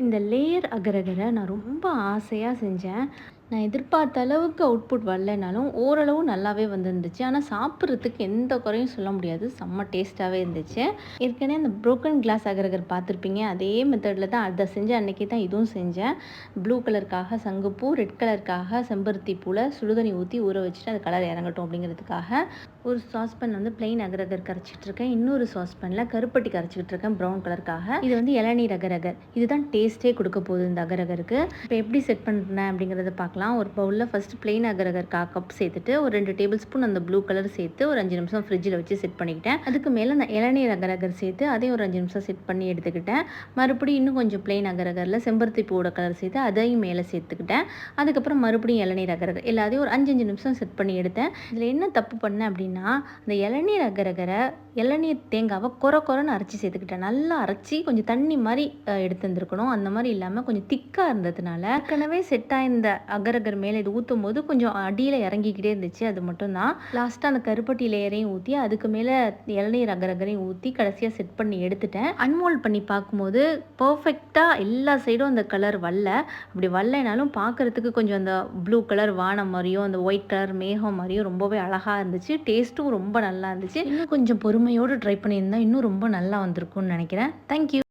இந்த லேயர் அகரகரை நான் ரொம்ப ஆசையாக செஞ்சேன். நான் எதிர்பார்த்த அளவுக்கு அவுட்புட் வரலைனாலும் ஓரளவு நல்லாவே வந்துருந்துச்சு. ஆனால் சாப்பிட்றதுக்கு எந்த குறையும் சொல்ல முடியாது. செம்ம டேஸ்ட்டாகவே இருந்துச்சு. ஏற்கனவே அந்த புரோக்கன் கிளாஸ் அகரகர் பார்த்துருப்பீங்க. அதே மெத்தடில் தான் அதை செஞ்சேன். அன்றைக்கி தான் இதுவும் செஞ்சேன். ப்ளூ கலருக்காக சங்குப்பூ, ரெட் கலருக்காக செம்பருத்தி பூவில் சுடுதண்ணி ஊற்றி ஊற வச்சுட்டு அது கலர் இறங்கட்டும் அப்படிங்கிறதுக்காக ஒரு சாஸ்பேன் வந்து பிளெயின் அகரகர் கரைச்சிட்டு இருக்கேன். இன்னொரு சாஸ்பேனில் கருப்பட்டி கரைச்சிக்கிட்டு இருக்கேன் ப்ரௌன் கலருக்காக. இது வந்து இளநீர் அகரகர். இதுதான் டேஸ்ட்டே கொடுக்க போகுது இந்த அகரகருக்கு. இப்போ எப்படி செட் பண்ணுறேன் அப்படிங்கிறத பார்க்கலாம். ஒரு பவுலில் ஃபஸ்ட்டு பிளெயின் அகரகர் கப் சேர்த்துட்டு ஒரு 2 டேபிள் ஸ்பூன் அந்த ப்ளூ கலர் சேர்த்து ஒரு 5 நிமிஷம் ஃப்ரிட்ஜில் வச்சு செட் பண்ணிக்கிட்டேன். அதுக்கு மேலே நான் இளநீர் அகரகர் சேர்த்து அதையும் ஒரு 5 நிமிஷம் செட் பண்ணி எடுத்துக்கிட்டேன். மறுபடியும் இன்னும் கொஞ்சம் பிளெயின் அகரகரில் செம்பருத்தி பூவோட கலர் சேர்த்து அதையும் மேலே சேர்த்துக்கிட்டேன். அதுக்கப்புறம் மறுபடியும் இளநீர் அகரகர் எல்லாத்தையும் ஒரு 5 நிமிஷம் செட் பண்ணி எடுத்தேன். இதில் என்ன தப்பு பண்ணேன் அப்படின்னா, அந்த இளநீர் அகரகரை இளநீர் தேங்காவை கொரன்னு அரைச்சி சேர்த்துக்கிட்டேன். நல்லா அரைச்சி கொஞ்சம் தண்ணி மாதிரி எடுத்து வந்துருக்கணும். அந்த மாதிரி இல்லாமல் கொஞ்சம் திக்காக இருந்ததுனால ஏற்கனவே செட் ஆயிருந்த அகரகர் மேலே இது ஊற்றும் போது கொஞ்சம் அடியில் இறங்கிக்கிட்டே இருந்துச்சு. அது மட்டும்தான். லாஸ்ட்டாக அந்த கருப்பட்டி லேயரையும் ஊற்றி அதுக்கு மேலே இளநீர் அகரகரையும் ஊற்றி கடைசியாக செட் பண்ணி எடுத்துட்டேன். அன்மோல்ட் பண்ணி பார்க்கும்போது பர்ஃபெக்டாக எல்லா சைடும் அந்த கலர் வரல. அப்படி வரலைனாலும் பார்க்குறதுக்கு கொஞ்சம் அந்த ப்ளூ கலர் வானம் மாதிரியும் அந்த ஒயிட் கலர் மேகம் மாதிரியும் ரொம்பவே அழகாக இருந்துச்சு. டேஸ்ட்டும் ரொம்ப நல்லா இருந்துச்சு. இன்னும் கொஞ்சம் பொறுமையோடு ட்ரை பண்ணியிருந்தா இன்னும் ரொம்ப நல்லா வந்திருக்கும்னு நினைக்கிறேன். தேங்க்யூ.